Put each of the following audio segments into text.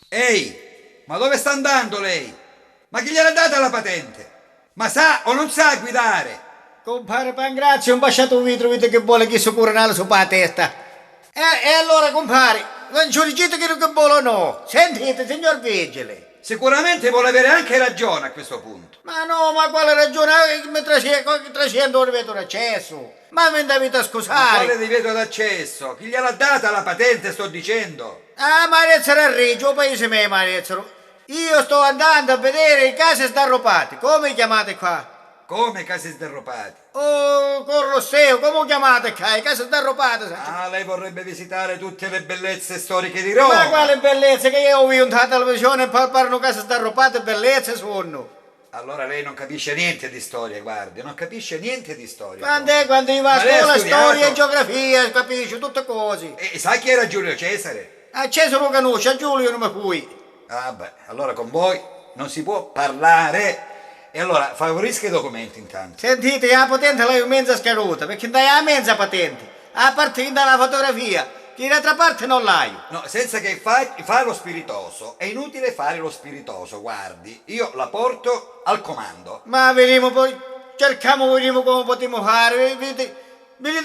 Ehi, ma dove sta andando lei? Ma chi gliel'ha data la patente? Ma sa o non sa guidare? Compare Pangrazio, un basciato vetro, vede che vuole che si cura su la testa. E allora, compare, non ci dite che vuole no. Sentite, signor Vigile. Sicuramente vuole avere anche ragione a questo punto. Ma no, ma quale ragione? Mi trascendo il vetro d'accesso. Ma mi invito a Ma scusare. quale divieto d'accesso? Chi gliel'ha data la patente, sto dicendo? Ah, Marezzero a Reggio, paese me, Marezzero. Io sto andando a vedere i case sdarropati. Come chiamate qua? Come case sderropate? Oh, Colosseo, come chiamate qua? I case sdarropate, sa? Ah, lei vorrebbe visitare tutte le bellezze storiche di Roma. Ma quale bellezza che io ho visto in televisione e parlano case sdarropate, bellezze sono. Allora lei non capisce niente di storia, guardi, non capisce niente di storia. Quando io vado a Ma lei ha scuola, studiato? storia e geografia, capisci, tutte cose. E sa chi era Giulio Cesare? A Cesare lo conosce, a Giulio non mi fui. Ah beh, allora con voi non si può parlare. E allora favorisca i documenti intanto. Sentite, la patente l'ho mezza scaduta, perché dai la mezza patente. A parte dalla fotografia, che d'altra parte non l'hai. No, senza che fa lo spiritoso. È inutile fare lo spiritoso, guardi. Io la porto al comando. Ma vediamo poi, vediamo come potremo fare, vedete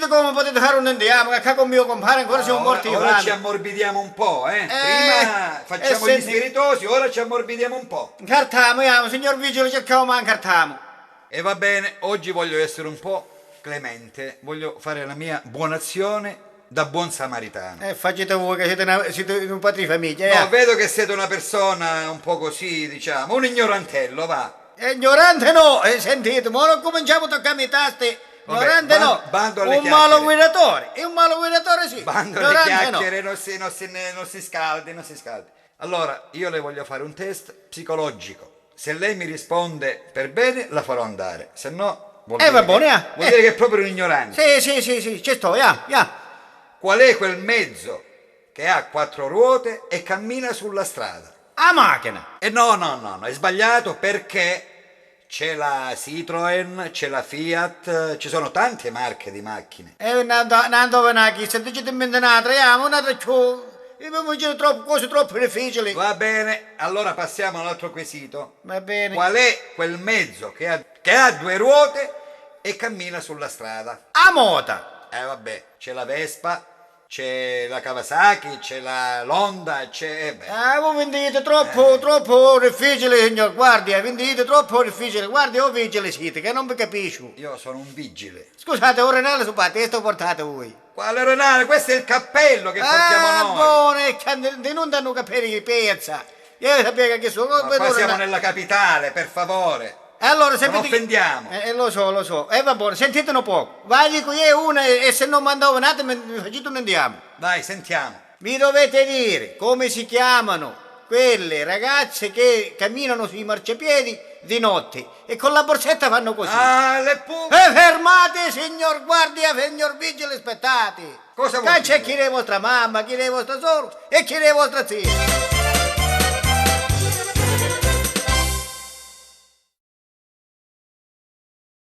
come potete fare un andiamo, che qua con mio compare ancora siamo morti Ora ci ora. ammorbidiamo un po', eh? Prima facciamo gli senti. spiritosi, ora ci ammorbidiamo un po'. Incartamo, signor Vigile, cerchiamo ma incartamo. E va bene, oggi voglio essere un po' clemente, voglio fare la mia buona azione da buon samaritano. Facete voi che siete un po' di famiglia, No, vedo che siete una persona un po' così, diciamo, un ignorantello, va. Ignorante no, sentite, ma non cominciamo a toccare i tasti. Vabbè, Ignorante no, bando alle un chiacchiere. malo guidatore, e un malo guidatore sì. Bando le Ignorante chiacchiere, non si scaldi, non si scaldi. Allora, io le voglio fare un test psicologico. Se lei mi risponde per bene, la farò andare. Se no, va buono, vuol dire che è proprio un ignorante. Sì, ci sto, ya. Qual è quel mezzo che ha quattro ruote e cammina sulla strada? A macchina. E no, è sbagliato perché c'è la Citroen, c'è la Fiat, ci sono tante marche di macchine. Non dove naki, se dici di mente un'altra ciò. Abbiamo girato troppo, cose troppo difficili. Va bene, allora passiamo all'altro quesito. Va bene. Qual è quel mezzo che ha due ruote e cammina sulla strada? A mota. Vabbè, c'è la Vespa, c'è la Kawasaki, c'è l'Honda, Voi vendete troppo difficile, signor, guardi, vendete troppo difficile, guardi, o vigile siete, che non vi capisco. Io sono un vigile. Scusate, ora renale su testa portate voi. Quale renale? Questo è il cappello che portiamo noi. Buone, non danno capire di pezza. Io sapevo che sono... Ma qua siamo nella capitale, per favore. Allora, Non offendiamo. Lo so. Va buono, sentite un po'. Vai, dico io una e se non mandavo nata, mi facete un andiamo. Dai, sentiamo. Mi dovete dire come si chiamano quelle ragazze che camminano sui marciapiedi di notte e con la borsetta fanno così. Ah, le pu... Fermate, signor guardia, signor vigile, aspettate. Cosa vuol C'è dire? chi è vostra mamma, chi è vostra sorella e chi è vostra zia.